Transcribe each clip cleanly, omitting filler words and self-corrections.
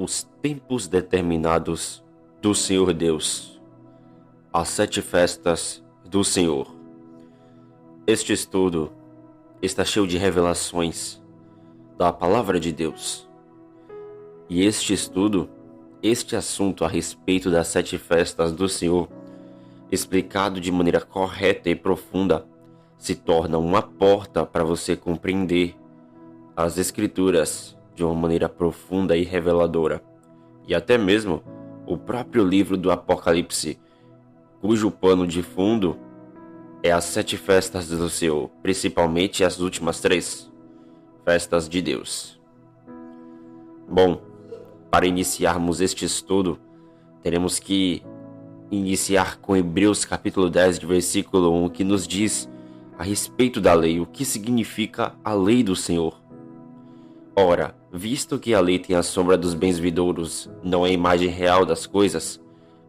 Os tempos determinados do Senhor Deus, as 7 festas do Senhor. Este estudo está cheio de revelações da palavra de Deus. E este assunto a respeito das 7 festas do Senhor, explicado de maneira correta e profunda, se torna uma porta para você compreender as Escrituras de uma maneira profunda e reveladora. E até mesmo o próprio livro do Apocalipse, cujo pano de fundo é as 7 festas do Senhor, principalmente as últimas 3 festas de Deus. Bom, para iniciarmos este estudo, teremos que iniciar com Hebreus capítulo 10, versículo 1, que nos diz a respeito da lei, o que significa a lei do Senhor. Ora, visto que a lei tem a sombra dos bens vindouros, não é a imagem real das coisas,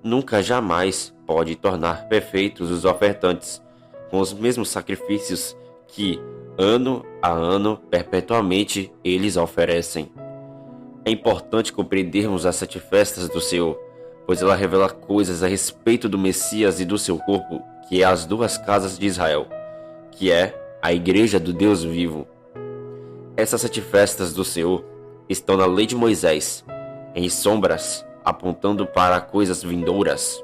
nunca jamais pode tornar perfeitos os ofertantes, com os mesmos sacrifícios que, ano a ano, perpetuamente eles oferecem. É importante compreendermos as 7 festas do Senhor, pois ela revela coisas a respeito do Messias e do seu corpo, que é as 2 casas de Israel, que é a Igreja do Deus vivo. Essas 7 festas do Senhor estão na lei de Moisés, em sombras, apontando para coisas vindouras.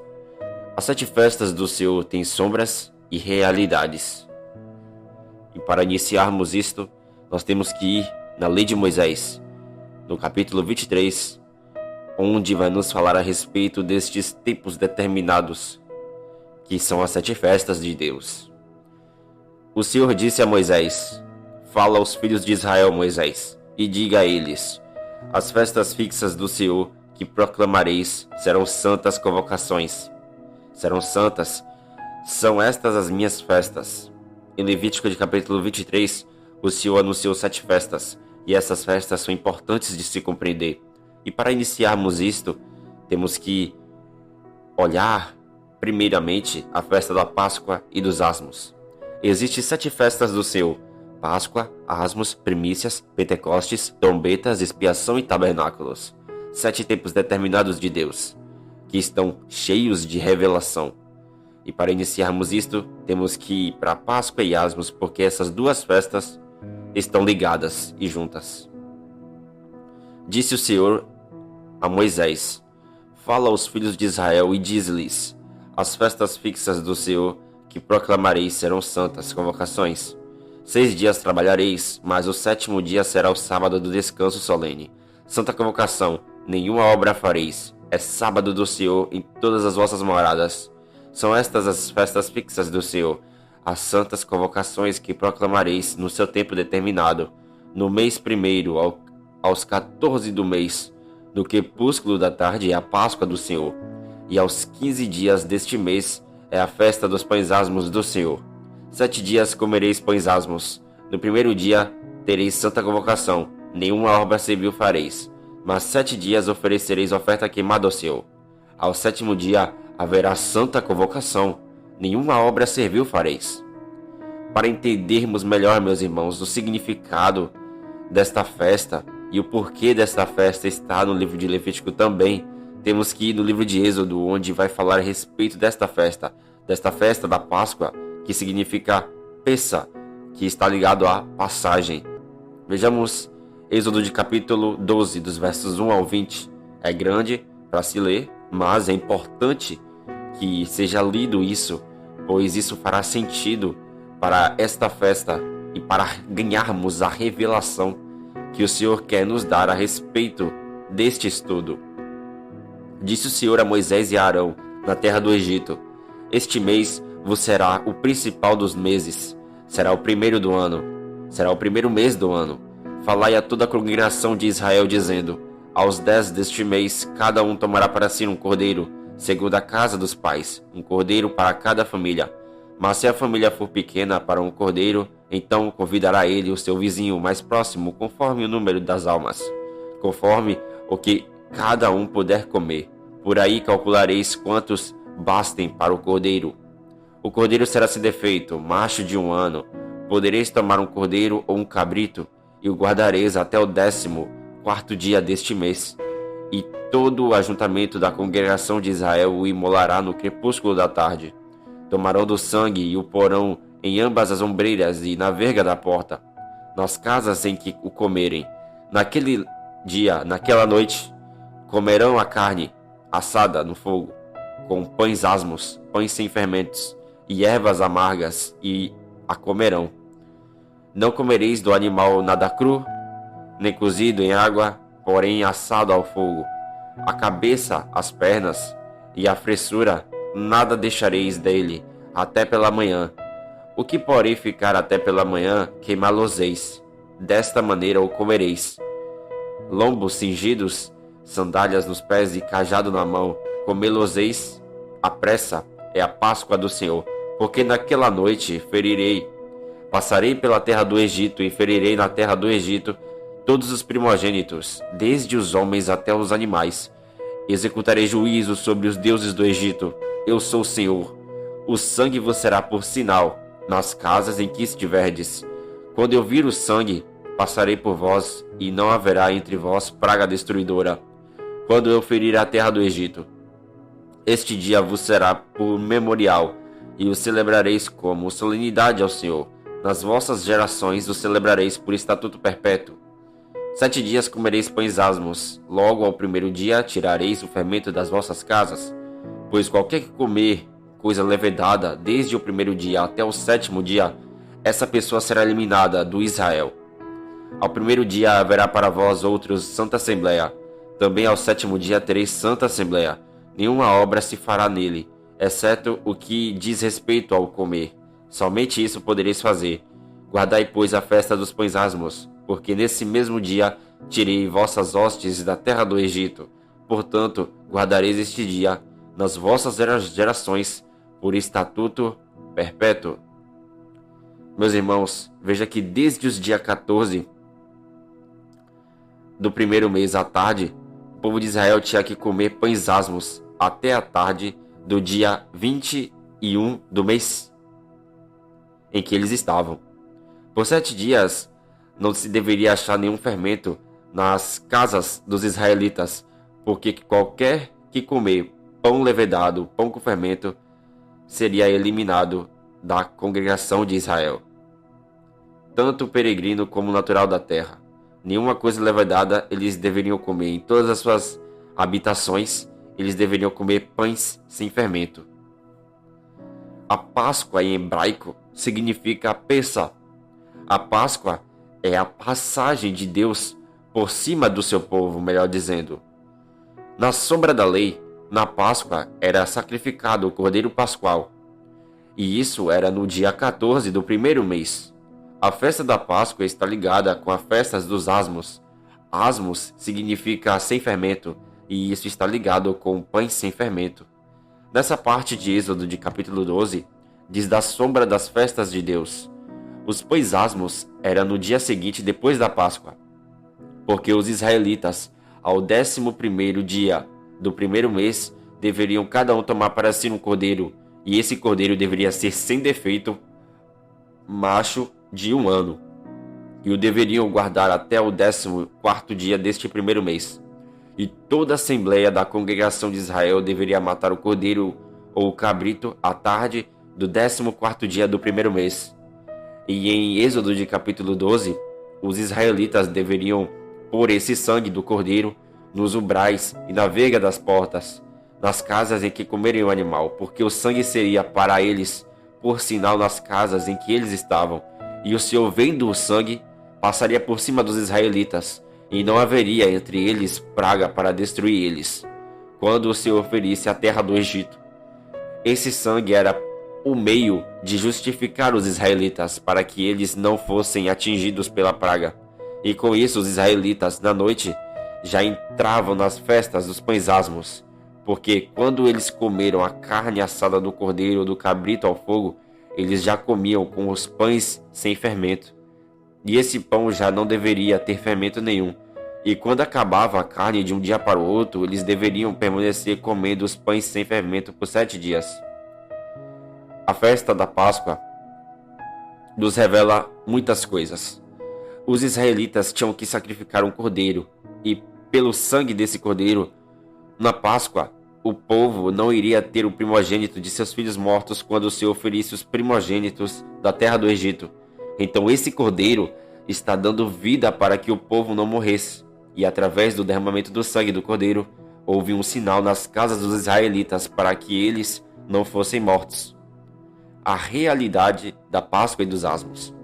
As 7 festas do Senhor têm sombras e realidades. E para iniciarmos isto, nós temos que ir na lei de Moisés, no capítulo 23, onde vai nos falar a respeito destes tempos determinados, que são as 7 festas de Deus. O Senhor disse a Moisés: fala aos filhos de Israel, Moisés, e diga a eles: as festas fixas do Senhor que proclamareis serão santas convocações. Serão santas, são estas as minhas festas. Em Levítico de capítulo 23, o Senhor anunciou 7 festas, e essas festas são importantes de se compreender. E para iniciarmos isto, temos que olhar primeiramente a festa da Páscoa e dos Asmos. Existem 7 festas do Senhor: Páscoa, Asmos, Primícias, Pentecostes, Trombetas, Expiação e Tabernáculos. 7 tempos determinados de Deus, que estão cheios de revelação. E para iniciarmos isto, temos que ir para Páscoa e Asmos, porque essas 2 festas estão ligadas e juntas. Disse o Senhor a Moisés: fala aos filhos de Israel e diz-lhes: as festas fixas do Senhor que proclamareis serão santas convocações. 6 dias trabalhareis, mas o 7º dia será o sábado do descanso solene. Santa convocação, nenhuma obra fareis. É sábado do Senhor em todas as vossas moradas. São estas as festas fixas do Senhor, as santas convocações que proclamareis no seu tempo determinado. No mês 1º, aos 14 do mês, no crepúsculo da tarde é a Páscoa do Senhor. E aos 15 dias deste mês é a festa dos pães asmos do Senhor. 7 dias comereis pães asmos. No 1º dia tereis santa convocação, nenhuma obra servil fareis. Mas 7 dias oferecereis oferta queimada ao Senhor. Ao 7º dia haverá santa convocação, nenhuma obra servil fareis. Para entendermos melhor, meus irmãos, o significado desta festa e o porquê desta festa está no livro de Levítico também, temos que ir no livro de Êxodo, onde vai falar a respeito desta festa da Páscoa, que significa Pessa, que está ligado à passagem. Vejamos Êxodo de capítulo 12, dos versos 1 ao 20. É grande para se ler, mas é importante que seja lido isso, pois isso fará sentido para esta festa e para ganharmos a revelação que o Senhor quer nos dar a respeito deste estudo. Disse o Senhor a Moisés e a Arão, na terra do Egito: este mês vos será o principal dos meses, será o 1º do ano, será o 1º mês do ano. Falai a toda a congregação de Israel, dizendo: aos 10 deste mês, cada um tomará para si um cordeiro, segundo a casa dos pais, um cordeiro para cada família. Mas se a família for pequena para um cordeiro, então convidará ele o seu vizinho mais próximo, conforme o número das almas, conforme o que cada um puder comer. Por aí calculareis quantos bastem para o cordeiro. O cordeiro será sem defeito, macho de 1 ano. Podereis tomar um cordeiro ou um cabrito, e o guardareis até o 14º dia deste mês. e todo o ajuntamento da congregação de Israel o imolará no crepúsculo da tarde. Tomarão do sangue e o porão em ambas as ombreiras e na verga da porta, nas casas em que o comerem. Naquele dia, naquela noite, comerão a carne assada no fogo, com pães asmos, pães sem fermentos e ervas amargas, e a comerão. Não comereis do animal nada cru, nem cozido em água, porém assado ao fogo. A cabeça, as pernas e a fressura, nada deixareis dele, até pela manhã. O que porém ficar até pela manhã, queimá-los-eis. Desta maneira o comereis. Lombos cingidos, sandálias nos pés e cajado na mão, comê-los-eis à pressa, é a Páscoa do Senhor. Porque naquela noite passarei pela terra do Egito e ferirei na terra do Egito todos os primogênitos, desde os homens até os animais. Executarei juízo sobre os deuses do Egito. Eu sou o Senhor. O sangue vos será por sinal nas casas em que estiverdes. Quando eu vir o sangue, passarei por vós, e não haverá entre vós praga destruidora. Quando eu ferir a terra do Egito, este dia vos será por memorial, e o celebrareis como solenidade ao Senhor. Nas vossas gerações o celebrareis por estatuto perpétuo. 7 dias comereis pães asmos. Logo ao primeiro dia tirareis o fermento das vossas casas. Pois qualquer que comer coisa levedada, desde o primeiro dia até o 7º dia, essa pessoa será eliminada do Israel. Ao primeiro dia haverá para vós outros santa assembleia. Também ao 7º dia tereis santa assembleia. Nenhuma obra se fará nele, exceto o que diz respeito ao comer. Somente isso podereis fazer. Guardai, pois, a festa dos pães asmos, porque nesse mesmo dia tirei vossas hostes da terra do Egito. Portanto, guardareis este dia nas vossas gerações, por estatuto perpétuo. Meus irmãos, veja que desde os dias 14 do primeiro mês à tarde, o povo de Israel tinha que comer pães asmos até a tarde do dia 21 do mês em que eles estavam. Por 7 dias não se deveria achar nenhum fermento nas casas dos israelitas, porque qualquer que comer pão levedado, pão com fermento, seria eliminado da congregação de Israel. Tanto o peregrino como o natural da terra. Nenhuma coisa levedada eles deveriam comer. Em todas as suas habitações, eles deveriam comer pães sem fermento. A Páscoa em hebraico significa Pessah. A Páscoa é a passagem de Deus por cima do seu povo, melhor dizendo. Na sombra da lei, na Páscoa era sacrificado o Cordeiro Pascual. E isso era no dia 14 do primeiro mês. A festa da Páscoa está ligada com as festas dos asmos. Asmos significa sem fermento, e isso está ligado com pães sem fermento. Nessa parte de Êxodo de capítulo 12, diz da sombra das festas de Deus. Os pães asmos eram no dia seguinte depois da Páscoa, porque os israelitas, ao 11º dia do primeiro mês, deveriam cada um tomar para si um cordeiro, e esse cordeiro deveria ser sem defeito, macho de 1 ano, e o deveriam guardar até o 14º dia deste primeiro mês. E toda a assembleia da congregação de Israel deveria matar o cordeiro ou o cabrito à tarde do 14º dia do primeiro mês. E em Êxodo de capítulo 12, os israelitas deveriam pôr esse sangue do cordeiro nos umbrais e na verga das portas, nas casas em que comerem o animal, porque o sangue seria para eles por sinal nas casas em que eles estavam. E o Senhor, vendo o sangue, passaria por cima dos israelitas, e não haveria entre eles praga para destruir eles, quando o Senhor ferisse a terra do Egito. Esse sangue era o meio de justificar os israelitas para que eles não fossem atingidos pela praga. E com isso os israelitas, na noite, já entravam nas festas dos pães asmos, porque quando eles comeram a carne assada do cordeiro ou do cabrito ao fogo, eles já comiam com os pães sem fermento. E esse pão já não deveria ter fermento nenhum. E quando acabava a carne de um dia para o outro, eles deveriam permanecer comendo os pães sem fermento por 7 dias. A festa da Páscoa nos revela muitas coisas. Os israelitas tinham que sacrificar um cordeiro, e pelo sangue desse cordeiro, na Páscoa, o povo não iria ter o primogênito de seus filhos mortos quando o Senhor ferisse os primogênitos da terra do Egito. Então esse cordeiro está dando vida para que o povo não morresse. E através do derramamento do sangue do cordeiro, houve um sinal nas casas dos israelitas para que eles não fossem mortos. A realidade da Páscoa e dos asmos.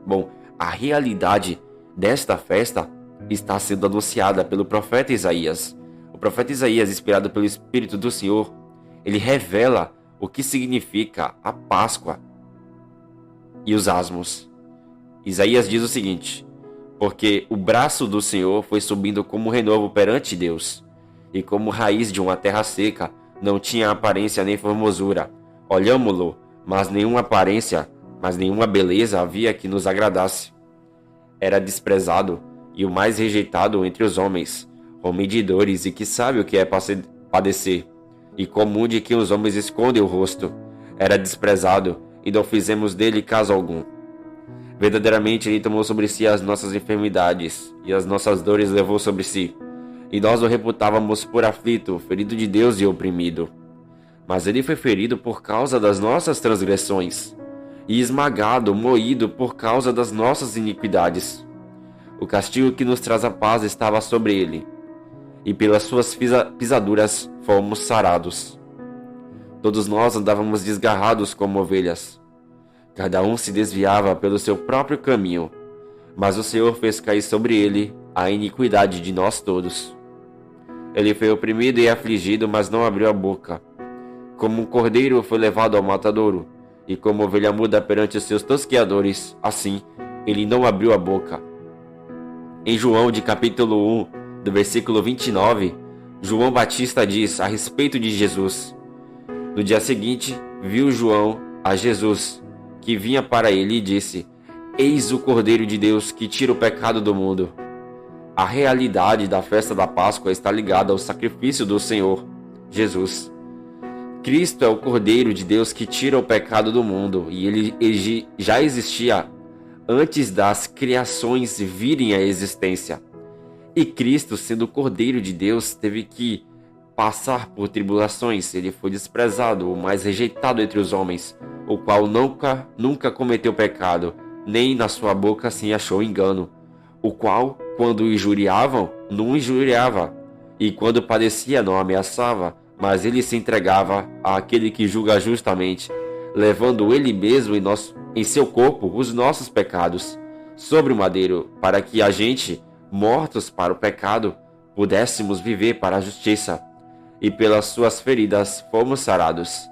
Bom, a realidade desta festa está sendo anunciada pelo profeta Isaías. O profeta Isaías, inspirado pelo Espírito do Senhor, ele revela o que significa a Páscoa e os asmos. Isaías diz o seguinte: porque o braço do Senhor foi subindo como renovo perante Deus, e como raiz de uma terra seca, não tinha aparência nem formosura. Olhámo-lo, mas nenhuma aparência, mas nenhuma beleza havia que nos agradasse. Era desprezado e o mais rejeitado entre os homens, homem de dores e que sabe o que é padecer, e comum de que os homens escondem o rosto. Era desprezado e não fizemos dele caso algum. Verdadeiramente ele tomou sobre si as nossas enfermidades e as nossas dores levou sobre si. E nós o reputávamos por aflito, ferido de Deus e oprimido. Mas ele foi ferido por causa das nossas transgressões, e esmagado, moído por causa das nossas iniquidades. O castigo que nos traz a paz estava sobre ele, e pelas suas pisaduras fomos sarados. Todos nós andávamos desgarrados como ovelhas. Cada um se desviava pelo seu próprio caminho, mas o Senhor fez cair sobre ele a iniquidade de nós todos. Ele foi oprimido e afligido, mas não abriu a boca. Como um cordeiro foi levado ao matadouro, e como ovelha muda perante os seus tosqueadores, assim ele não abriu a boca. Em João, de capítulo 1, do versículo 29, João Batista diz a respeito de Jesus: no dia seguinte, viu João a Jesus, que vinha para ele, e disse: eis o Cordeiro de Deus que tira o pecado do mundo. A realidade da festa da Páscoa está ligada ao sacrifício do Senhor Jesus. Cristo é o Cordeiro de Deus que tira o pecado do mundo, e ele já existia antes das criações virem à existência. E Cristo, sendo o Cordeiro de Deus, teve que passar por tribulações. Ele foi desprezado, o mais rejeitado entre os homens, o qual nunca cometeu pecado, nem na sua boca se achou engano. O qual, quando o injuriavam, não injuriava, e quando padecia, não ameaçava, mas ele se entregava àquele que julga justamente, levando ele mesmo em seu corpo os nossos pecados sobre o madeiro, para que a gente, mortos para o pecado, pudéssemos viver para a justiça, e pelas suas feridas fomos sarados.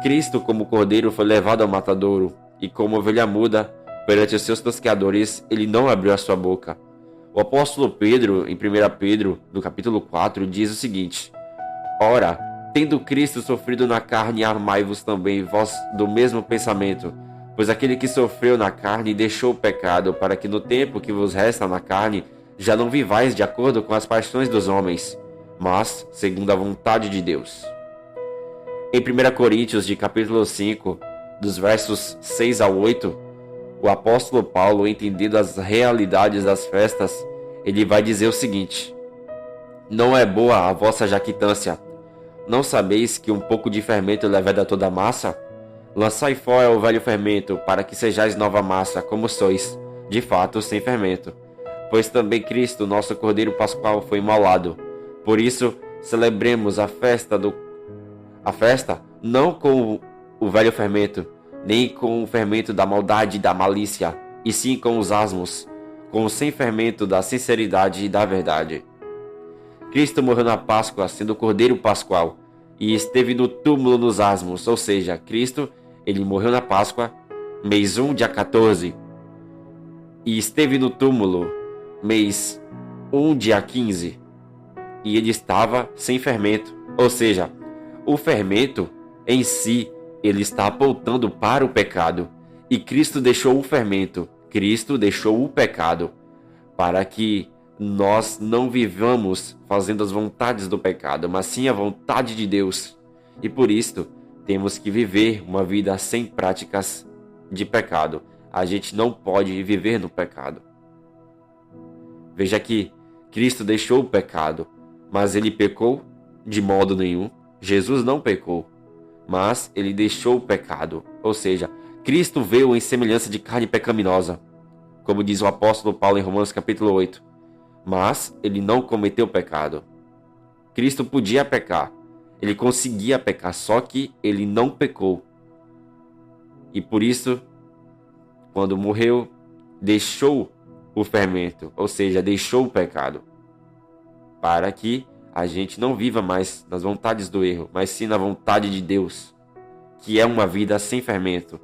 Cristo, como cordeiro, foi levado ao matadouro, e como ovelha muda perante os seus tosqueadores, ele não abriu a sua boca. O apóstolo Pedro, em 1 Pedro, no capítulo 4, diz o seguinte: ora, tendo Cristo sofrido na carne, armai-vos também vós do mesmo pensamento, pois aquele que sofreu na carne deixou o pecado, para que no tempo que vos resta na carne, já não vivais de acordo com as paixões dos homens, mas segundo a vontade de Deus. Em 1 Coríntios, de capítulo 5, dos versos 6 a 8, o apóstolo Paulo, entendendo as realidades das festas, ele vai dizer o seguinte: não é boa a vossa jactância. Não sabeis que um pouco de fermento leveda toda a massa? Lançai fora o velho fermento, para que sejais nova massa, como sois, de fato, sem fermento. Pois também Cristo, nosso Cordeiro Pascual, foi imolado. Por isso, celebremos a festa não com o velho fermento, nem com o fermento da maldade e da malícia, e sim com os asmos, com o sem fermento da sinceridade e da verdade. Cristo morreu na Páscoa, sendo o Cordeiro Pascual, e esteve no túmulo nos asmos, ou seja, Cristo, ele morreu na Páscoa, mês 1, dia 14, e esteve no túmulo, mês 1, dia 15, e ele estava sem fermento, ou seja, o fermento em si, ele está apontando para o pecado, e Cristo deixou o fermento, Cristo deixou o pecado, para que nós não vivamos fazendo as vontades do pecado, mas sim a vontade de Deus. E por isto, temos que viver uma vida sem práticas de pecado. A gente não pode viver no pecado. Veja que Cristo deixou o pecado, mas ele pecou? De modo nenhum. Jesus não pecou, mas ele deixou o pecado. Ou seja, Cristo veio em semelhança de carne pecaminosa, como diz o apóstolo Paulo em Romanos capítulo 8. Mas ele não cometeu pecado. Cristo podia pecar, ele conseguia pecar, só que ele não pecou. E por isso, quando morreu, deixou o fermento, ou seja, deixou o pecado, para que a gente não viva mais nas vontades do erro, mas sim na vontade de Deus, que é uma vida sem fermento,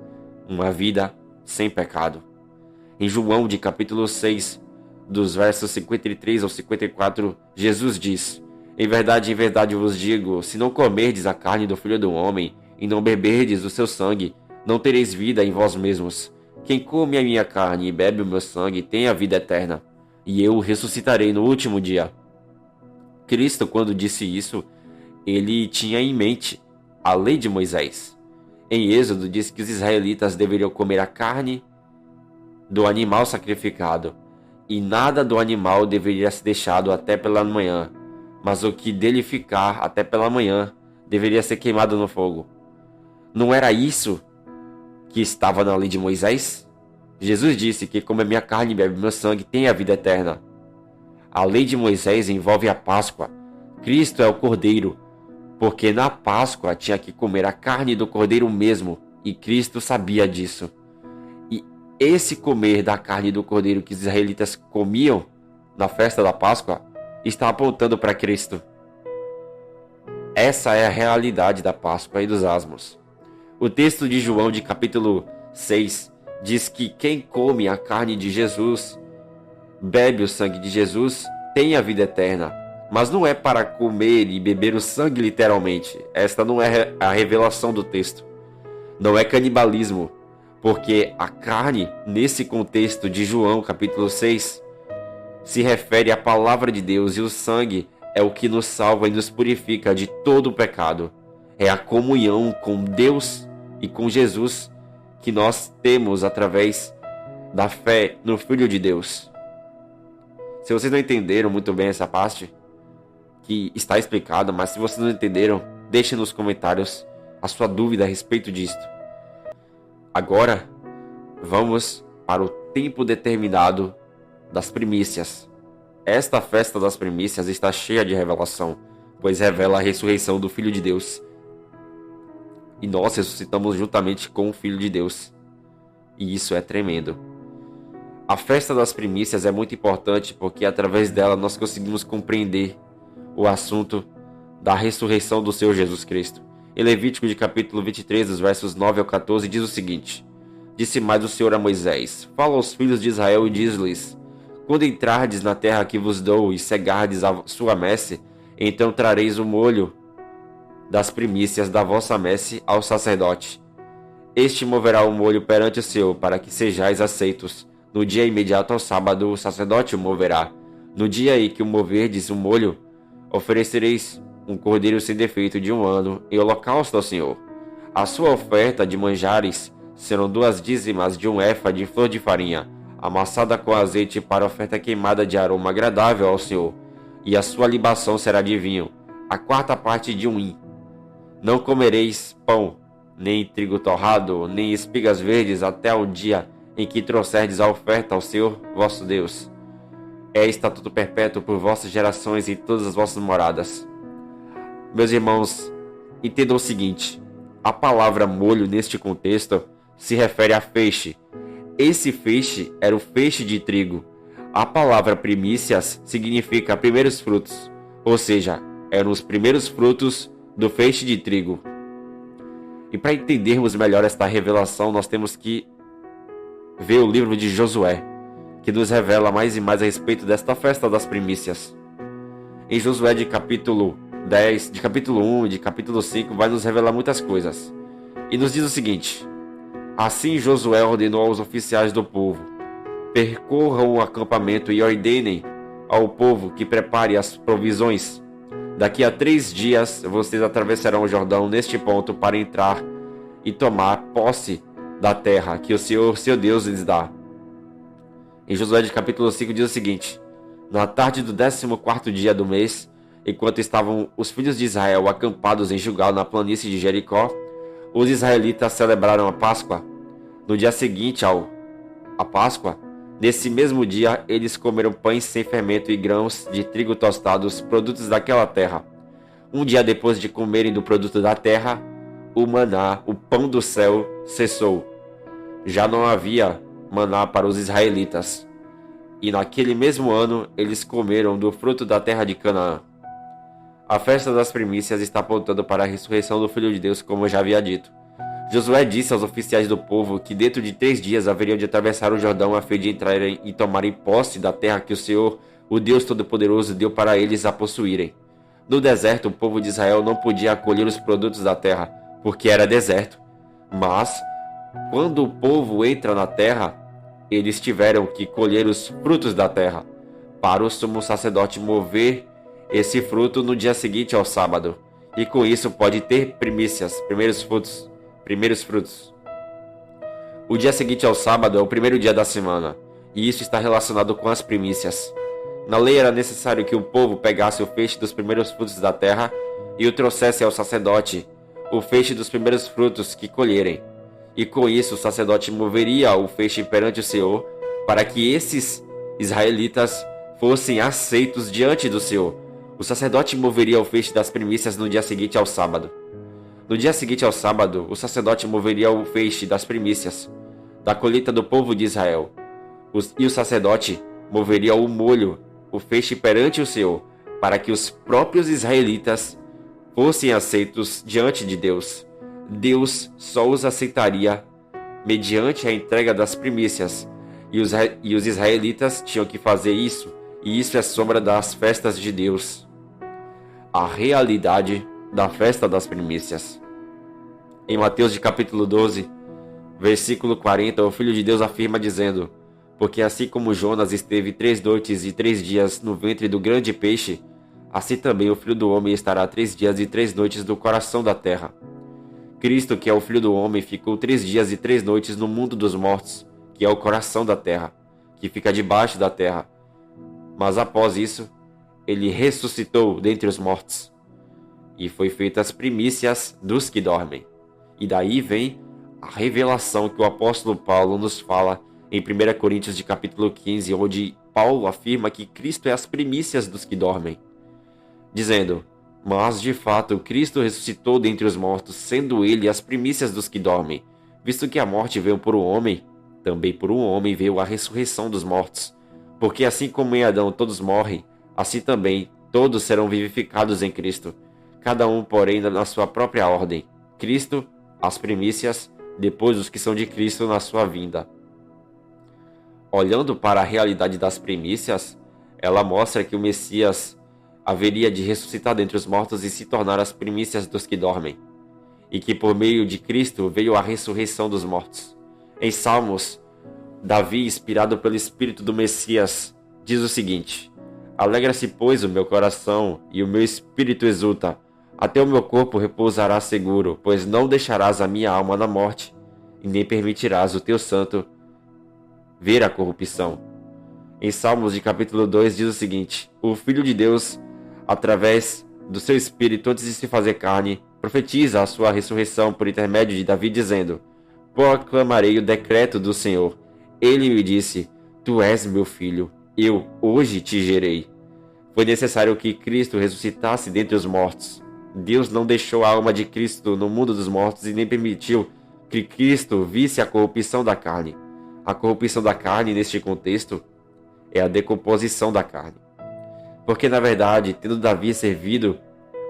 uma vida sem pecado. Em João, de capítulo 6, dos versos 53 ao 54, Jesus diz: em verdade vos digo, se não comerdes a carne do Filho do Homem, e não beberdes o seu sangue, não tereis vida em vós mesmos. Quem come a minha carne e bebe o meu sangue tem a vida eterna, e eu o ressuscitarei no último dia. Cristo, quando disse isso, ele tinha em mente a lei de Moisés. Em Êxodo diz que os israelitas deveriam comer a carne do animal sacrificado, e nada do animal deveria ser deixado até pela manhã, mas o que dele ficar até pela manhã deveria ser queimado no fogo. Não era isso que estava na lei de Moisés? Jesus disse que come a minha carne e bebe meu sangue tem a vida eterna. A lei de Moisés envolve a Páscoa. Cristo é o Cordeiro, porque na Páscoa tinha que comer a carne do Cordeiro mesmo, e Cristo sabia disso. E esse comer da carne do Cordeiro que os israelitas comiam na festa da Páscoa está apontando para Cristo. Essa é a realidade da Páscoa e dos asmos. O texto de João, de capítulo 6, diz que quem come a carne de Jesus, bebe o sangue de Jesus, tem a vida eterna. Mas não é para comer e beber o sangue literalmente. Esta não é a revelação do texto. Não é canibalismo, porque a carne, nesse contexto de João, capítulo 6, se refere à palavra de Deus, e o sangue é o que nos salva e nos purifica de todo o pecado. É a comunhão com Deus e com Jesus que nós temos através da fé no Filho de Deus. Se vocês não entenderam muito bem essa parte, que está explicada, mas se vocês não entenderam, deixem nos comentários a sua dúvida a respeito disto. Agora, vamos para o tempo determinado das primícias. Esta festa das primícias está cheia de revelação, pois revela a ressurreição do Filho de Deus. E nós ressuscitamos juntamente com o Filho de Deus. E isso é tremendo. A festa das primícias é muito importante porque através dela nós conseguimos compreender o assunto da ressurreição do Senhor Jesus Cristo. Em Levítico, de capítulo 23, dos versos 9 ao 14, diz o seguinte: disse mais o Senhor a Moisés: fala aos filhos de Israel e diz-lhes: quando entrardes na terra que vos dou e cegardes a sua messe, então trareis o molho das primícias da vossa messe ao sacerdote. Este moverá o molho perante o Senhor, para que sejais aceitos. No dia imediato ao sábado, o sacerdote o moverá. No dia em que o moverdes o molho, oferecereis um cordeiro sem defeito de 1 ano em holocausto ao Senhor. A sua oferta de manjares serão 2 dízimas de 1 éfa de flor de farinha, amassada com azeite para oferta queimada de aroma agradável ao Senhor. E a sua libação será de vinho, a 4ª parte de 1 hin. Não comereis pão, nem trigo torrado, nem espigas verdes, até o dia em que trouxerdes a oferta ao Senhor vosso Deus. É estatuto perpétuo por vossas gerações em todas as vossas moradas. Meus irmãos, entendam o seguinte: a palavra molho neste contexto se refere a feixe. Esse feixe era o feixe de trigo. A palavra primícias significa primeiros frutos, ou seja, eram os primeiros frutos do feixe de trigo. E para entendermos melhor esta revelação, nós temos que ver o livro de Josué, que nos revela mais e mais a respeito desta festa das primícias. Em Josué, de capítulo 10, de capítulo 1 e de capítulo 5, vai nos revelar muitas coisas. E nos diz o seguinte: assim Josué ordenou aos oficiais do povo: percorram o acampamento e ordenem ao povo que prepare as provisões. Daqui a 3 dias vocês atravessarão o Jordão neste ponto para entrar e tomar posse da terra que o Senhor, seu Deus, lhes dá. Em Josué, de capítulo 5, diz o seguinte: Na tarde do 14º dia do mês, enquanto estavam os filhos de Israel acampados em Gilgal na planície de Jericó, os israelitas celebraram a Páscoa. No dia seguinte à Páscoa, nesse mesmo dia, eles comeram pães sem fermento e grãos de trigo tostados, produtos daquela terra. Um dia depois de comerem do produto da terra, o maná, o pão do céu, cessou. Já não havia maná para os israelitas. E naquele mesmo ano, eles comeram do fruto da terra de Canaã. A festa das primícias está apontando para a ressurreição do Filho de Deus, como eu já havia dito. Josué disse aos oficiais do povo que dentro de 3 dias haveriam de atravessar o Jordão a fim de entrarem e tomarem posse da terra que o Senhor, o Deus Todo-Poderoso, deu para eles a possuírem. No deserto, o povo de Israel não podia colher os produtos da terra, porque era deserto. Mas, quando o povo entra na terra, eles tiveram que colher os frutos da terra, para o sumo sacerdote mover esse fruto no dia seguinte ao sábado, e com isso pode ter primícias, primeiros frutos. O dia seguinte ao sábado é o primeiro dia da semana, e isso está relacionado com as primícias. Na lei era necessário que o povo pegasse o feixe dos primeiros frutos da terra e o trouxesse ao sacerdote, o feixe dos primeiros frutos que colherem. E com isso o sacerdote moveria o feixe perante o Senhor, para que esses israelitas fossem aceitos diante do Senhor. O sacerdote moveria o feixe das primícias no dia seguinte ao sábado. No dia seguinte ao sábado, o sacerdote moveria o feixe das primícias da colheita do povo de Israel. E o sacerdote moveria o molho, o feixe perante o Senhor, para que os próprios israelitas fossem aceitos diante de Deus. Deus só os aceitaria mediante a entrega das primícias, e os israelitas tinham que fazer isso, e isso é sombra das festas de Deus. A realidade da festa das primícias. Em Mateus de capítulo 12, versículo 40, o Filho de Deus afirma dizendo: porque assim como Jonas esteve 3 noites e 3 dias no ventre do grande peixe, assim também o Filho do Homem estará 3 dias e 3 noites no coração da terra. Cristo, que é o Filho do Homem, ficou 3 dias e 3 noites no mundo dos mortos, que é o coração da terra, que fica debaixo da terra. Mas após isso, ele ressuscitou dentre os mortos, e foi feita as primícias dos que dormem. E daí vem a revelação que o apóstolo Paulo nos fala em 1 Coríntios de capítulo 15, onde Paulo afirma que Cristo é as primícias dos que dormem, dizendo: mas de fato Cristo ressuscitou dentre os mortos, sendo ele as primícias dos que dormem. Visto que a morte veio por um homem, também por um homem veio a ressurreição dos mortos. Porque assim como em Adão todos morrem, assim também todos serão vivificados em Cristo. Cada um, porém, na sua própria ordem. Cristo, as primícias, depois os que são de Cristo na sua vinda. Olhando para a realidade das primícias, ela mostra que o Messias haveria de ressuscitar dentre os mortos e se tornar as primícias dos que dormem, e que por meio de Cristo veio a ressurreição dos mortos. Em Salmos, Davi, inspirado pelo Espírito do Messias, diz o seguinte: alegra-se, pois, o meu coração, e o meu espírito exulta, até o meu corpo repousará seguro, pois não deixarás a minha alma na morte, e nem permitirás o teu santo ver a corrupção. Em Salmos de capítulo 2 diz o seguinte: o Filho de Deus, através do seu Espírito, antes de se fazer carne, profetiza a sua ressurreição por intermédio de Davi, dizendo: proclamarei o decreto do Senhor. Ele me disse: tu és meu filho, eu hoje te gerei. Foi necessário que Cristo ressuscitasse dentre os mortos. Deus não deixou a alma de Cristo no mundo dos mortos e nem permitiu que Cristo visse a corrupção da carne. A corrupção da carne, neste contexto, é a decomposição da carne. Porque, na verdade, tendo Davi servido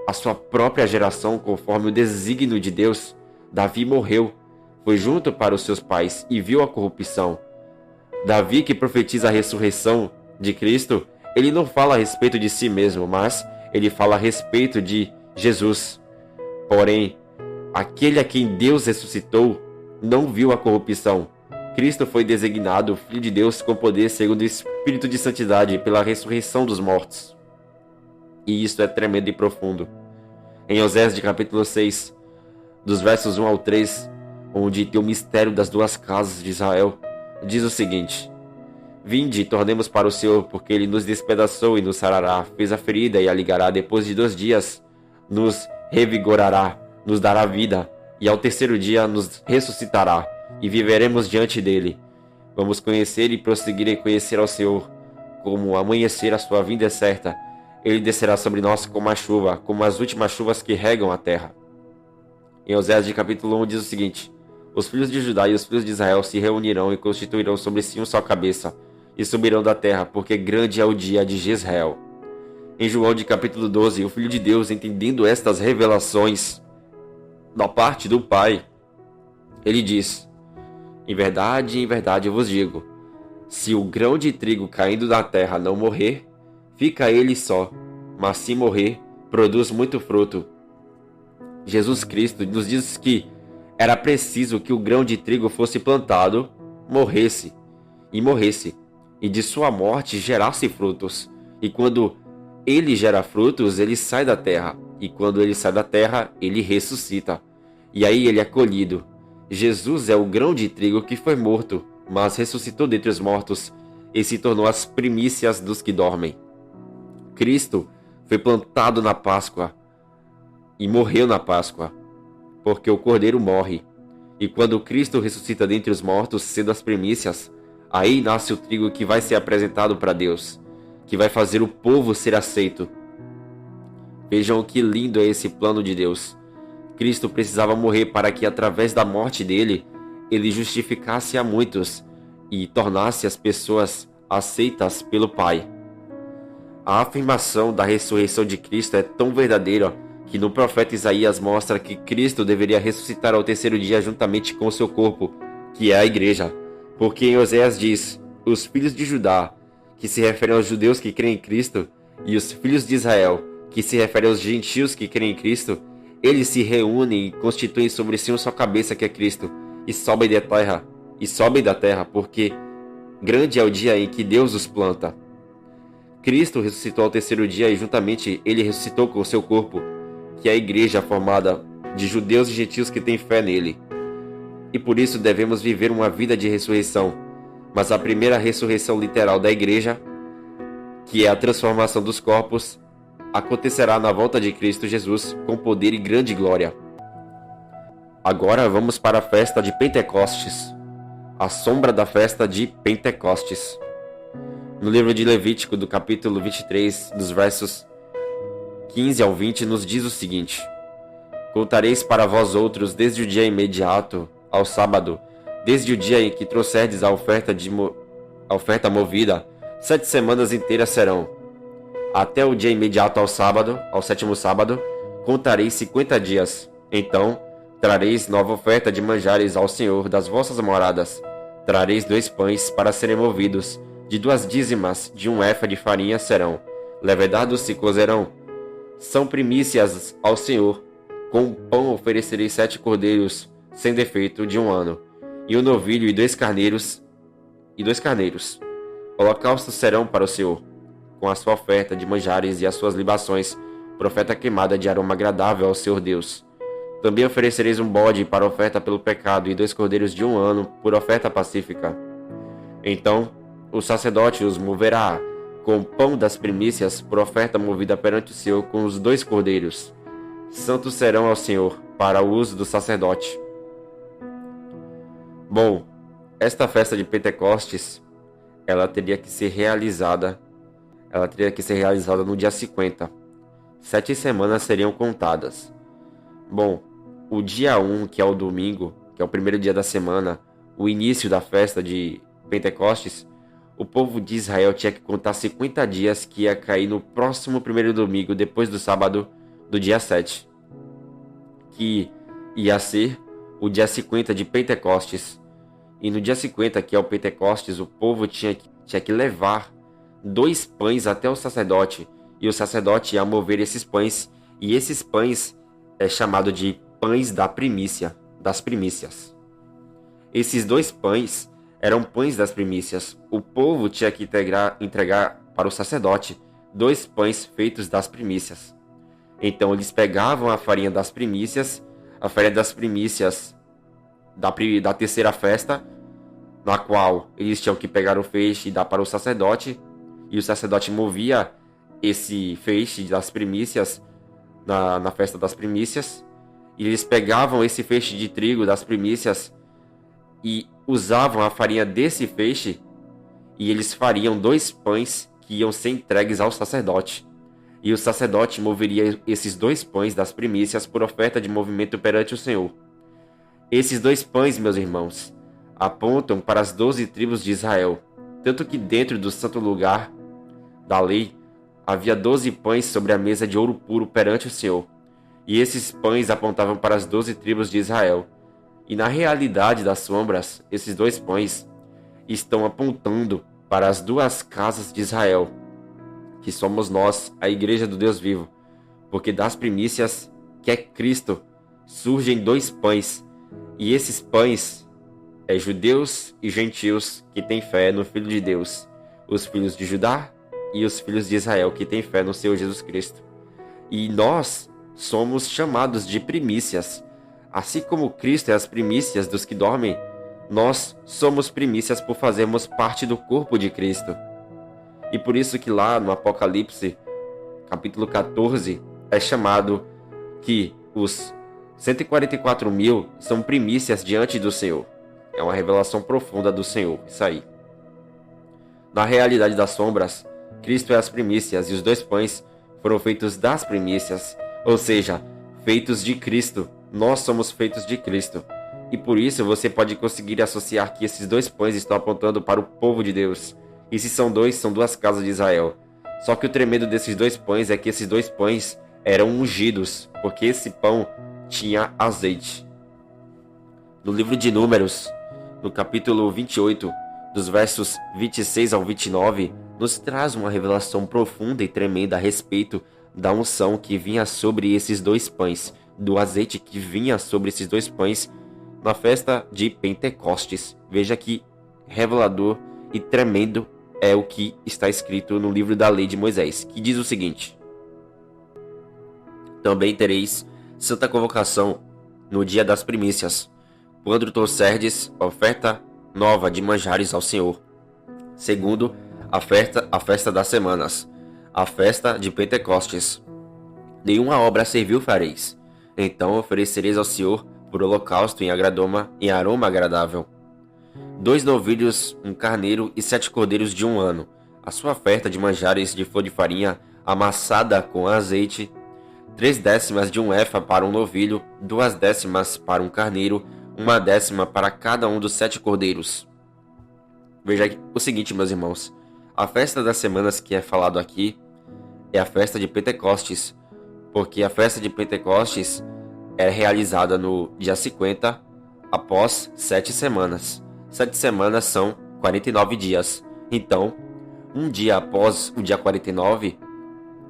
a sua própria geração conforme o desígnio de Deus, Davi morreu, foi junto para os seus pais e viu a corrupção. Davi, que profetiza a ressurreição de Cristo, ele não fala a respeito de si mesmo, mas ele fala a respeito de Jesus. Porém, aquele a quem Deus ressuscitou não viu a corrupção. Cristo foi designado Filho de Deus com poder segundo o Espírito de Santidade pela ressurreição dos mortos. E isso é tremendo e profundo. Em Oséias de capítulo 6, dos versos 1 ao 3, onde tem o mistério das duas casas de Israel, diz o seguinte: Vinde, tornemos para o Senhor, porque Ele nos despedaçou e nos sarará, fez a ferida e a ligará. Depois de 2 dias, nos revigorará, nos dará vida, e ao terceiro dia nos ressuscitará, e viveremos diante dele. Vamos conhecer e prosseguir em conhecer ao Senhor. Como amanhecer, a sua vinda é certa. Ele descerá sobre nós como a chuva, como as últimas chuvas que regam a terra. Em Oséias de capítulo 1 diz o seguinte: os filhos de Judá e os filhos de Israel se reunirão e constituirão sobre si um só cabeça, e subirão da terra, porque grande é o dia de Jezreel. Em João de capítulo 12, o Filho de Deus, entendendo estas revelações da parte do Pai, ele diz: em verdade eu vos digo, se o grão de trigo caindo da terra não morrer, fica ele só, mas se morrer, produz muito fruto. Jesus Cristo nos diz que era preciso que o grão de trigo fosse plantado, morresse, e de sua morte gerasse frutos. E quando ele gera frutos, ele sai da terra, e quando ele sai da terra, ele ressuscita. E aí ele é colhido. Jesus é o grão de trigo que foi morto, mas ressuscitou dentre os mortos e se tornou as primícias dos que dormem. Cristo foi plantado na Páscoa e morreu na Páscoa, porque o Cordeiro morre. E quando Cristo ressuscita dentre os mortos, sendo as primícias, aí nasce o trigo que vai ser apresentado para Deus, que vai fazer o povo ser aceito. Vejam que lindo é esse plano de Deus. Cristo precisava morrer para que, através da morte dele, ele justificasse a muitos e tornasse as pessoas aceitas pelo Pai. A afirmação da ressurreição de Cristo é tão verdadeira que no profeta Isaías mostra que Cristo deveria ressuscitar ao terceiro dia juntamente com o seu corpo, que é a igreja. Porque em Oséias diz: os filhos de Judá, que se referem aos judeus que creem em Cristo, e os filhos de Israel, que se referem aos gentios que creem em Cristo, eles se reúnem e constituem sobre si uma só cabeça, que é Cristo, e sobem da terra, porque grande é o dia em que Deus os planta. Cristo ressuscitou ao terceiro dia e juntamente ele ressuscitou com o seu corpo, que é a igreja formada de judeus e gentios que têm fé nele. E por isso devemos viver uma vida de ressurreição. Mas a primeira ressurreição literal da igreja, que é a transformação dos corpos, acontecerá na volta de Cristo Jesus com poder e grande glória. Agora vamos para a festa de Pentecostes, a sombra da festa de Pentecostes. No livro de Levítico, do capítulo 23, dos versos 15 ao 20, nos diz o seguinte: contareis para vós outros desde o dia imediato ao sábado, desde o dia em que trouxerdes a oferta movida, 7 semanas inteiras serão. Até o dia imediato ao sábado, ao sétimo sábado, contareis 50 dias. Então trareis nova oferta de manjares ao Senhor das vossas moradas. Trareis 2 pães para serem movidos, de 2 dízimas de 1 efa de farinha serão. Levedados se cozerão. São primícias ao Senhor. Com o pão oferecereis 7 cordeiros sem defeito de 1 ano, e 1 novilho e 2 carneiros. Holocaustos serão para o Senhor, com a sua oferta de manjares e as suas libações, oferta queimada de aroma agradável ao Senhor Deus. Também oferecereis um bode para oferta pelo pecado e 2 cordeiros de 1 ano por oferta pacífica. Então o sacerdote os moverá com o pão das primícias por oferta movida perante o Senhor com os 2 cordeiros. Santos serão ao Senhor para o uso do sacerdote. Bom, esta festa de Pentecostes, ela teria que ser realizada no dia 50. 7 semanas seriam contadas. Bom, o dia 1, que é o domingo, que é o primeiro dia da semana, o início da festa de Pentecostes, o povo de Israel tinha que contar 50 dias, que ia cair no próximo primeiro domingo, depois do sábado do dia 7, que ia ser o dia 50 de Pentecostes. E no dia 50, que é o Pentecostes, o povo tinha que levar 2 pães até o sacerdote, e o sacerdote ia mover esses pães, e esses pães é chamado de pães das primícias. Esses 2 pães eram pães das primícias. O povo tinha que entregar para o sacerdote 2 pães feitos das primícias. Então eles pegavam a farinha das primícias da terceira festa, na qual eles tinham que pegar o feixe e dar para o sacerdote, e o sacerdote movia esse feixe das primícias na festa das primícias, e eles pegavam esse feixe de trigo das primícias e usavam a farinha desse feixe, e eles fariam 2 pães que iam ser entregues ao sacerdote. E o sacerdote moveria esses 2 pães das primícias por oferta de movimento perante o Senhor. Esses 2 pães, meus irmãos, apontam para as 12 tribos de Israel, tanto que dentro do santo lugar da lei havia 12 pães sobre a mesa de ouro puro perante o Senhor. E esses pães apontavam para as 12 tribos de Israel. E na realidade das sombras, esses 2 pães estão apontando para as 2 casas de Israel, que somos nós, a igreja do Deus vivo. Porque das primícias, que é Cristo, surgem 2 pães. E esses pães é judeus e gentios que têm fé no Filho de Deus, os filhos de Judá e os filhos de Israel que têm fé no Senhor Jesus Cristo. E nós somos chamados de primícias. Assim como Cristo é as primícias dos que dormem, nós somos primícias por fazermos parte do corpo de Cristo. E por isso que lá no Apocalipse, capítulo 14, é chamado que os 144 mil são primícias diante do Senhor. É uma revelação profunda do Senhor, isso aí. Na realidade das sombras, Cristo é as primícias e os 2 pães foram feitos das primícias, ou seja, feitos de Cristo. Nós somos feitos de Cristo. E por isso você pode conseguir associar que esses 2 pães estão apontando para o povo de Deus. E se são 2, são 2 casas de Israel. Só que o tremendo desses 2 pães é que esses 2 pães eram ungidos, porque esse pão tinha azeite. No livro de Números, no capítulo 28, dos versos 26 ao 29, nos traz uma revelação profunda e tremenda a respeito da unção que vinha sobre esses 2 pães, do azeite que vinha sobre esses 2 pães na festa de Pentecostes. Veja que revelador e tremendo é o que está escrito no livro da lei de Moisés, que diz o seguinte: também tereis santa convocação no dia das primícias, quando trouxerdes oferta nova de manjares ao Senhor, segundo a festa das semanas, a festa de Pentecostes. Nenhuma obra servil fareis. Então oferecereis ao Senhor por holocausto em aroma agradável 2 novilhos, 1 carneiro e 7 cordeiros de 1 ano. A sua oferta de manjares de flor de farinha amassada com azeite, 3 décimas de 1 efa para um novilho, 2 décimas para um carneiro, 1 décima para cada um dos 7 cordeiros. Veja o seguinte, meus irmãos. A festa das semanas que é falado aqui é a festa de Pentecostes, porque a festa de Pentecostes é realizada no dia 50, após 7 semanas. 7 semanas são 49 dias. Então, um dia após o dia 49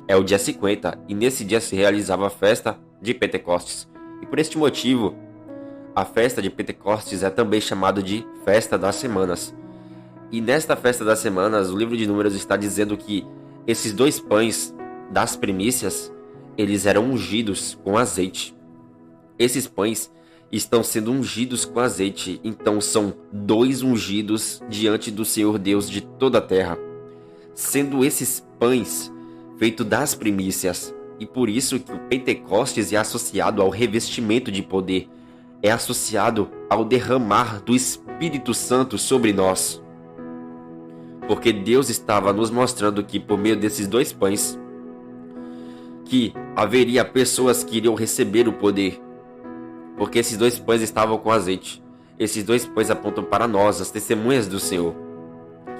é o dia 50, e nesse dia se realizava a festa de Pentecostes. E por este motivo, a festa de Pentecostes é também chamada de Festa das Semanas. E nesta Festa das Semanas, o livro de Números está dizendo que esses 2 pães das primícias, eles eram ungidos com azeite. Esses pães estão sendo ungidos com azeite, então são 2 ungidos diante do Senhor Deus de toda a terra, sendo esses pães feitos das primícias. E por isso que o Pentecostes é associado ao revestimento de poder, é associado ao derramar do Espírito Santo sobre nós. Porque Deus estava nos mostrando que por meio desses 2 pães, que haveria pessoas que iriam receber o poder, porque esses 2 pães estavam com azeite. Esses 2 pães apontam para nós, as testemunhas do Senhor,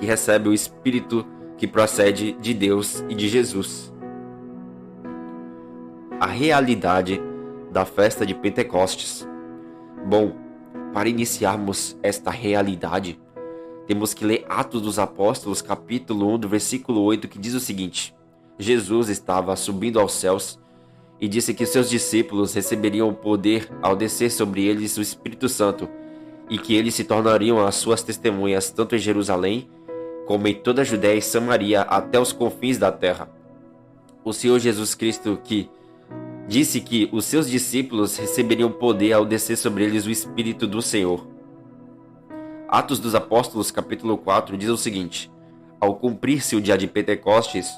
que recebe o Espírito que procede de Deus e de Jesus. A realidade da festa de Pentecostes. Bom, para iniciarmos esta realidade, temos que ler Atos dos Apóstolos, capítulo 1, do versículo 8, que diz o seguinte: Jesus estava subindo aos céus e disse que seus discípulos receberiam o poder ao descer sobre eles o Espírito Santo, e que eles se tornariam as suas testemunhas tanto em Jerusalém, como em toda a Judéia e Samaria, até os confins da terra. O Senhor Jesus Cristo que disse que os seus discípulos receberiam poder ao descer sobre eles o Espírito do Senhor. Atos dos Apóstolos, capítulo 4, diz o seguinte: ao cumprir-se o dia de Pentecostes,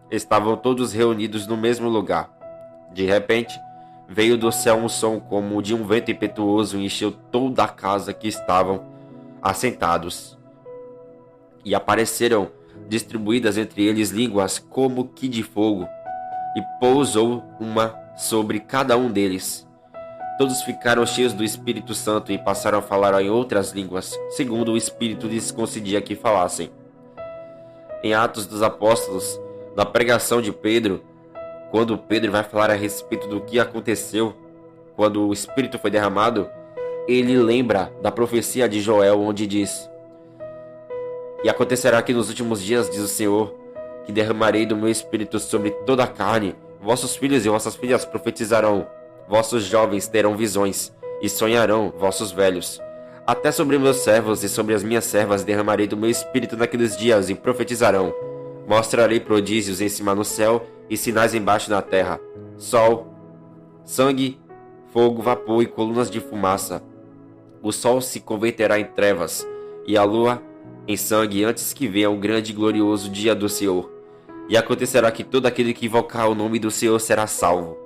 estavam todos reunidos no mesmo lugar. De repente, veio do céu um som como de um vento impetuoso e encheu toda a casa que estavam assentados. E apareceram distribuídas entre eles línguas como que de fogo, e pousou uma sobre cada um deles. Todos ficaram cheios do Espírito Santo e passaram a falar em outras línguas, segundo o Espírito lhes concedia que falassem. Em Atos dos Apóstolos, na pregação de Pedro, quando Pedro vai falar a respeito do que aconteceu quando o Espírito foi derramado, ele lembra da profecia de Joel, onde diz: e acontecerá que nos últimos dias, diz o Senhor, que derramarei do meu Espírito sobre toda a carne. Vossos filhos e vossas filhas profetizarão, vossos jovens terão visões, e sonharão vossos velhos. Até sobre meus servos e sobre as minhas servas derramarei do meu Espírito naqueles dias, e profetizarão. Mostrarei prodígios em cima no céu, e sinais embaixo na terra: sol, sangue, fogo, vapor e colunas de fumaça. O sol se converterá em trevas, e a lua em sangue, antes que venha o grande e glorioso dia do Senhor. E acontecerá que todo aquele que invocar o nome do Senhor será salvo.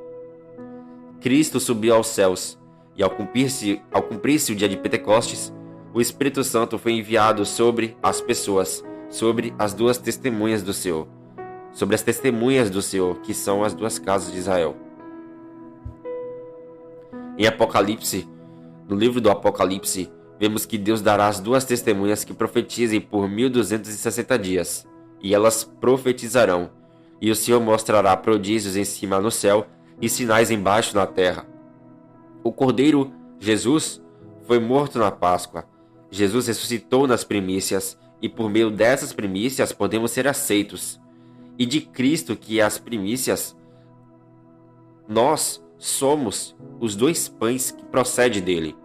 Cristo subiu aos céus, e ao cumprir-se o dia de Pentecostes, o Espírito Santo foi enviado sobre as pessoas, sobre as duas testemunhas do Senhor, sobre as testemunhas do Senhor, que são as duas casas de Israel. Em Apocalipse, no livro do Apocalipse, vemos que Deus dará as duas testemunhas que profetizem por 1260 dias, e elas profetizarão, e o Senhor mostrará prodígios em cima no céu e sinais embaixo na terra. O Cordeiro, Jesus, foi morto na Páscoa. Jesus ressuscitou nas primícias, e por meio dessas primícias podemos ser aceitos. E de Cristo, que é as primícias, nós somos os dois pães que procedem dele.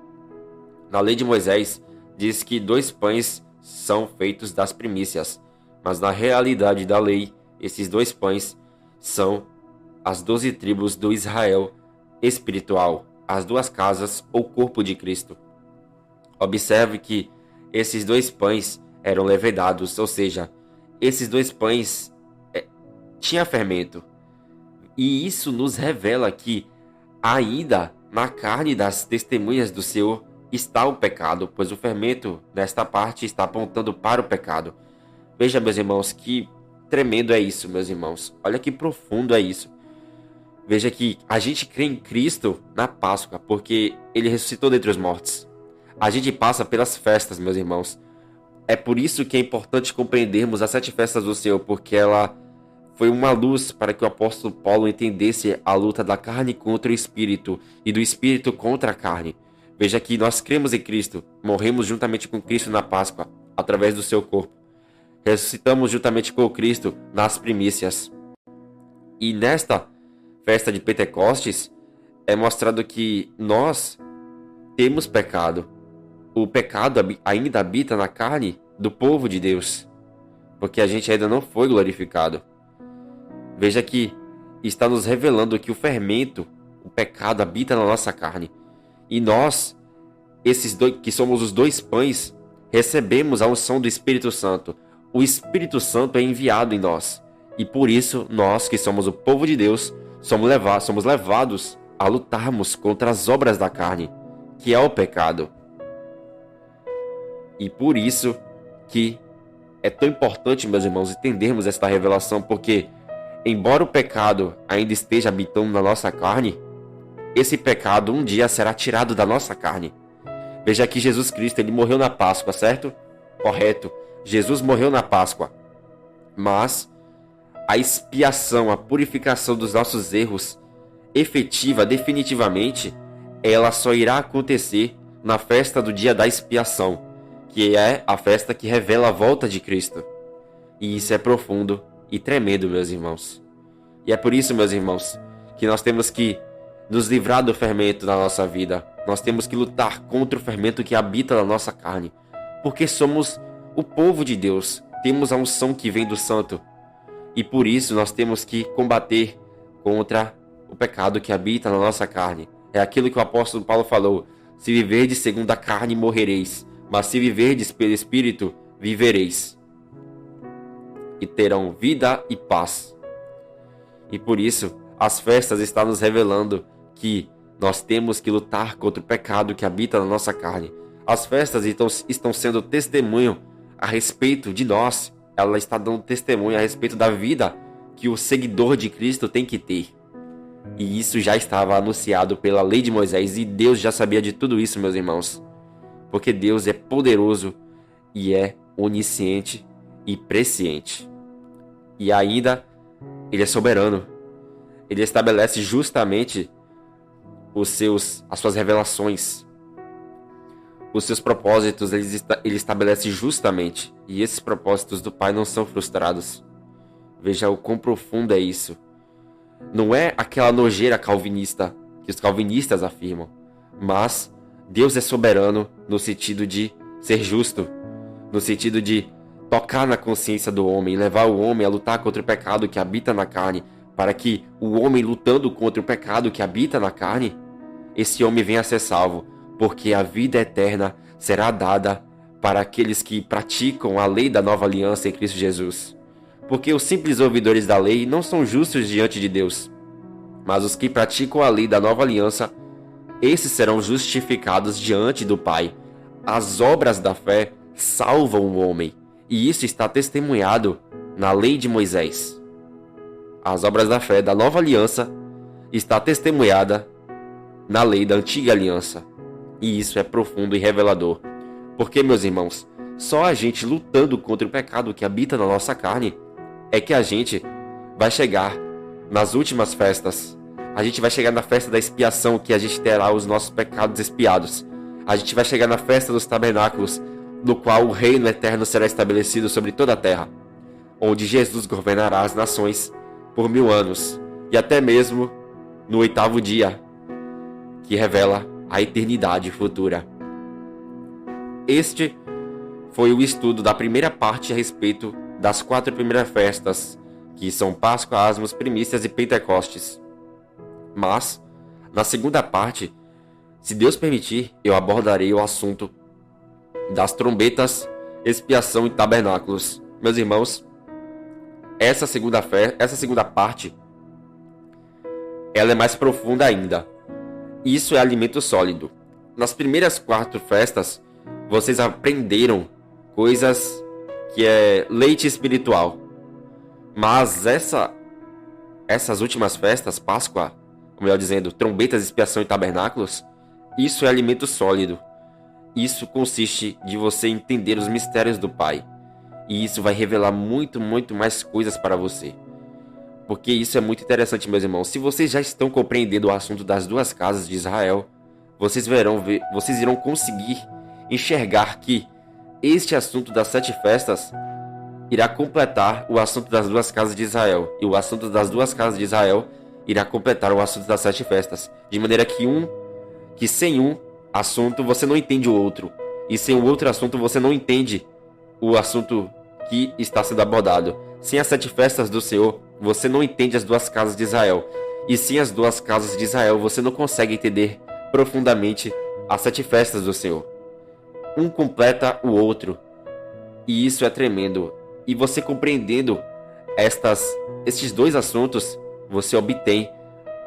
Na lei de Moisés, diz que 2 pães são feitos das primícias, mas na realidade da lei, esses 2 pães são as 12 tribos do Israel espiritual, as 2 casas ou corpo de Cristo. Observe que esses 2 pães eram levedados, ou seja, esses 2 pães tinham fermento. E isso nos revela que ainda na carne das testemunhas do Senhor está o pecado, pois o fermento nesta parte está apontando para o pecado. Veja, meus irmãos, que tremendo é isso, meus irmãos. Olha que profundo é isso. Veja que a gente crê em Cristo na Páscoa, porque Ele ressuscitou dentre os mortos. A gente passa pelas festas, meus irmãos. É por isso que é importante compreendermos as 7 festas do Senhor, porque ela foi uma luz para que o apóstolo Paulo entendesse a luta da carne contra o Espírito e do Espírito contra a carne. Veja que nós cremos em Cristo, morremos juntamente com Cristo na Páscoa, através do seu corpo. Ressuscitamos juntamente com Cristo nas primícias. E nesta festa de Pentecostes, é mostrado que nós temos pecado. O pecado ainda habita na carne do povo de Deus, porque a gente ainda não foi glorificado. Veja que está nos revelando que o fermento, o pecado, habita na nossa carne. E nós, esses dois, que somos os 2 pães, recebemos a unção do Espírito Santo. O Espírito Santo é enviado em nós. E por isso, nós que somos o povo de Deus, somos levados a lutarmos contra as obras da carne, que é o pecado. E por isso que é tão importante, meus irmãos, entendermos esta revelação, porque embora o pecado ainda esteja habitando na nossa carne, esse pecado um dia será tirado da nossa carne. Veja que Jesus Cristo, ele morreu na Páscoa, certo? Correto. Jesus morreu na Páscoa. Mas a expiação, a purificação dos nossos erros, efetiva, definitivamente, ela só irá acontecer na festa do dia da expiação, que é a festa que revela a volta de Cristo. E isso é profundo e tremendo, meus irmãos. E é por isso, meus irmãos, que nós temos que nos livrar do fermento da nossa vida. Nós temos que lutar contra o fermento que habita na nossa carne, porque somos o povo de Deus, temos a unção que vem do Santo, e por isso nós temos que combater contra o pecado que habita na nossa carne. É aquilo que o apóstolo Paulo falou: se viverdes segundo a carne, morrereis, Mas se viverdes pelo Espírito, vivereis, e terão vida e paz. E por isso, as festas estão nos revelando que nós temos que lutar contra o pecado que habita na nossa carne. As festas estão sendo testemunho a respeito de nós. Ela está dando testemunho a respeito da vida que o seguidor de Cristo tem que ter. E isso já estava anunciado pela lei de Moisés, e Deus já sabia de tudo isso, meus irmãos. Porque Deus é poderoso e é onisciente e presciente. E ainda, Ele é soberano. Ele estabelece justamente as suas revelações. Os seus propósitos, Ele estabelece justamente. E esses propósitos do Pai não são frustrados. Veja o quão profundo é isso. Não é aquela nojeira calvinista que os calvinistas afirmam, mas Deus é soberano no sentido de ser justo, no sentido de tocar na consciência do homem, levar o homem a lutar contra o pecado que habita na carne, para que o homem lutando contra o pecado que habita na carne, esse homem venha a ser salvo, porque a vida eterna será dada para aqueles que praticam a lei da nova aliança em Cristo Jesus. Porque os simples ouvidores da lei não são justos diante de Deus, mas os que praticam a lei da nova aliança, esses serão justificados diante do Pai. As obras da fé salvam o homem, e isso está testemunhado na lei de Moisés. As obras da fé da nova aliança está testemunhada na lei da antiga aliança, e isso é profundo e revelador. Porque, meus irmãos, só a gente lutando contra o pecado que habita na nossa carne é que a gente vai chegar nas últimas festas. A gente vai chegar na festa da expiação, que a gente terá os nossos pecados expiados. A gente vai chegar na festa dos tabernáculos, no qual o reino eterno será estabelecido sobre toda a terra, onde Jesus governará as nações por 1000 anos, e até mesmo no 8º dia, que revela a eternidade futura. Este foi o estudo da primeira parte a respeito das 4 primeiras festas, que são Páscoa, Asmos, Primícias e Pentecostes. Mas, na segunda parte, se Deus permitir, eu abordarei o assunto das trombetas, expiação e tabernáculos. Meus irmãos, essa segunda parte, ela é mais profunda ainda. Isso é alimento sólido. Nas primeiras 4 festas, vocês aprenderam coisas que é leite espiritual. Mas essas últimas festas, Páscoa, ou melhor dizendo, trombetas, expiação e tabernáculos, isso é alimento sólido. Isso consiste de você entender os mistérios do Pai. E isso vai revelar muito, muito mais coisas para você. Porque isso é muito interessante, meus irmãos. Se vocês já estão compreendendo o assunto das 2 casas de Israel, vocês irão conseguir enxergar que este assunto das 7 festas irá completar o assunto das 2 casas de Israel. E o assunto das 2 casas de Israel irá completar o assunto das 7 festas. De maneira que sem um assunto você não entende o outro. E sem o outro assunto você não entende o assunto que está sendo abordado. Sem as 7 festas do Senhor, você não entende as 2 casas de Israel. E sem as 2 casas de Israel, você não consegue entender profundamente as 7 festas do Senhor. Um completa o outro. E isso é tremendo. E você compreendendo estes 2 assuntos, você obtém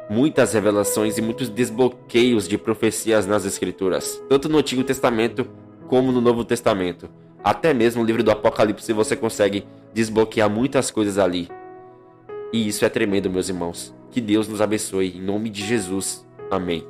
muitas revelações e muitos desbloqueios de profecias nas Escrituras, tanto no Antigo Testamento como no Novo Testamento. Até mesmo o livro do Apocalipse você consegue desbloquear muitas coisas ali. E isso é tremendo, meus irmãos. Que Deus nos abençoe, em nome de Jesus. Amém.